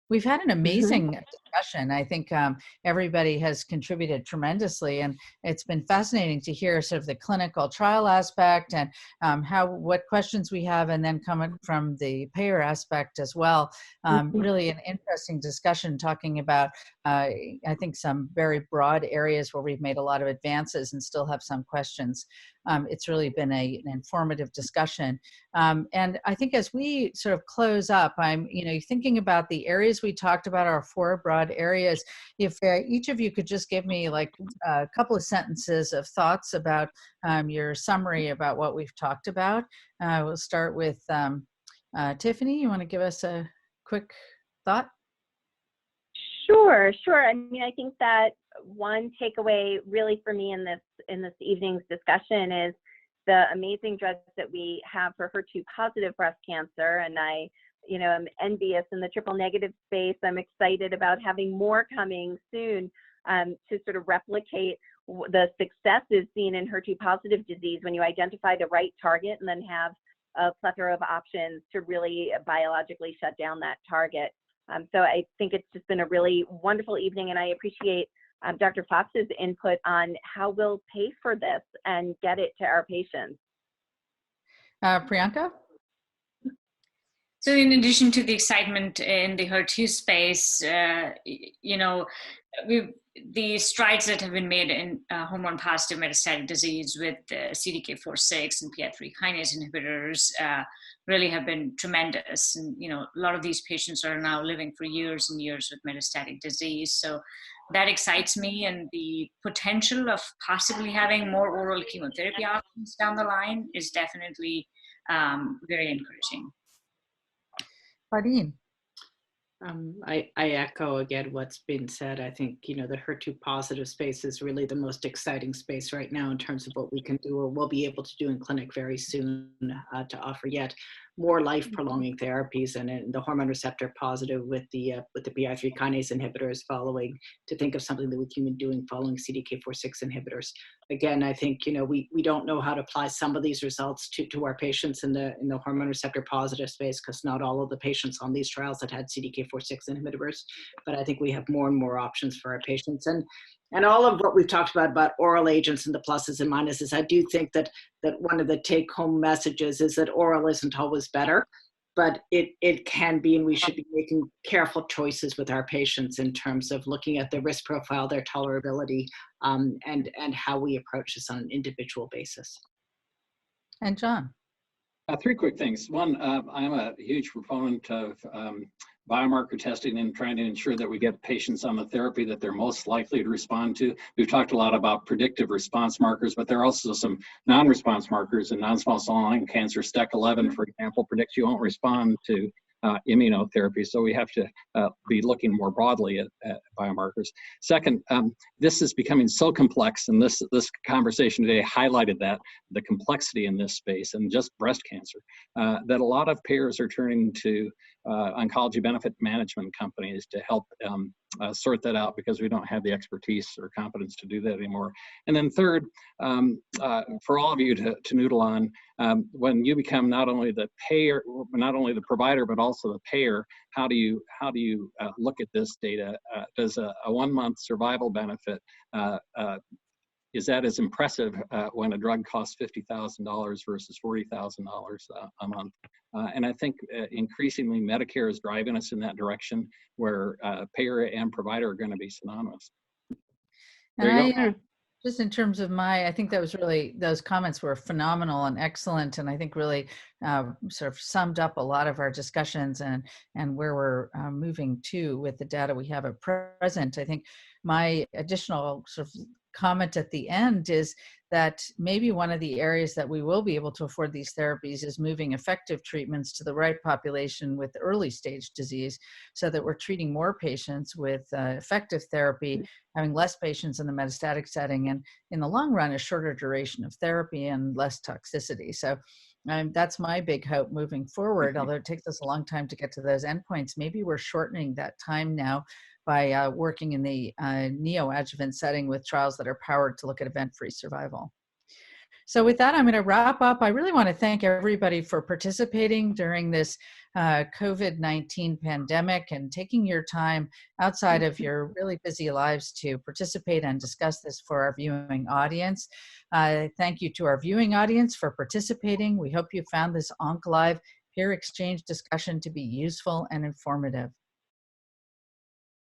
We've had an Mhm. amazing discussion. I think everybody has contributed tremendously, and it's been fascinating to hear sort of the clinical trial aspect and what questions we have, and then coming from the payer aspect as well. Mhm. Really an interesting discussion talking about, I think, some very broad areas where we've made a lot of advances and still have some questions. It's really been an informative discussion. And I think as we sort of close up, I'm, thinking about the areas we talked about, our four broad areas. If each of you could just give me like a couple of sentences of thoughts about your summary about what we've talked about. We'll start with Tiffany. You want to give us a quick thought? Sure, sure. I mean, I think that one takeaway really for me in this evening's discussion is the amazing drugs that we have for HER2 positive breast cancer. And I'm envious in the triple negative space. I'm excited about having more coming soon to sort of replicate the successes seen in HER2 positive disease when you identify the right target and then have a plethora of options to really biologically shut down that target. So I think it's just been a really wonderful evening, and I appreciate Dr. Fox's input on how we'll pay for this and get it to our patients. Priyanka? So in addition to the excitement in the HER2 space, the strides that have been made in hormone-positive metastatic disease with CDK4/6 and PI3 kinase inhibitors really have been tremendous. And a lot of these patients are now living for years and years with metastatic disease. So that excites me, and the potential of possibly having more oral chemotherapy options down the line is definitely very encouraging. Bardeen? I echo again what's been said. I think, the HER2 positive space is really the most exciting space right now in terms of what we can do or we'll be able to do in clinic very soon to offer yet more life prolonging therapies, and in the hormone receptor positive with the PI3 kinase inhibitors following, to think of something that we can be doing following CDK4/6 inhibitors. Again, I think, we don't know how to apply some of these results to our patients in the hormone receptor positive space, because not all of the patients on these trials had CDK4/6 inhibitors, but I think we have more and more options for our patients. And all of what we've talked about oral agents and the pluses and minuses, I do think that one of the take-home messages is that oral isn't always better, but it can be, and we should be making careful choices with our patients in terms of looking at their risk profile, their tolerability, and how we approach this on an individual basis. And John? Three quick things. One, I'm a huge proponent of biomarker testing and trying to ensure that we get patients on the therapy that they're most likely to respond to. We've talked a lot about predictive response markers, but there are also some non-response markers in non-small cell lung cancer. STEC11, for example, predicts you won't respond to immunotherapy. So we have to be looking more broadly at biomarkers. Second, this is becoming so complex, and this conversation today highlighted that, the complexity in this space, and just breast cancer, that a lot of payers are turning to oncology benefit management companies to help sort that out, because we don't have the expertise or competence to do that anymore. And then third, for all of you to noodle on, when you become not only the payer, not only the provider, but also the payer, how do you look at this data? Does a 1-month survival benefit, is that as impressive when a drug costs $50,000 versus $40,000 a month? And I think increasingly Medicare is driving us in that direction, where payer and provider are going to be synonymous. There you go. Just in terms of I think that was really, those comments were phenomenal and excellent, and I think really sort of summed up a lot of our discussions and where we're moving to with the data we have at present. I think my additional sort of comment at the end is that maybe one of the areas that we will be able to afford these therapies is moving effective treatments to the right population with early stage disease, so that we're treating more patients with effective therapy, having less patients in the metastatic setting, and in the long run, a shorter duration of therapy and less toxicity. So that's my big hope moving forward. Although it takes us a long time to get to those endpoints, maybe we're shortening that time now by working in the neoadjuvant setting with trials that are powered to look at event-free survival. So with that, I'm going to wrap up. I really want to thank everybody for participating during this COVID-19 pandemic and taking your time outside of your really busy lives to participate and discuss this for our viewing audience. Thank you to our viewing audience for participating. We hope you found this OncLive peer exchange discussion to be useful and informative.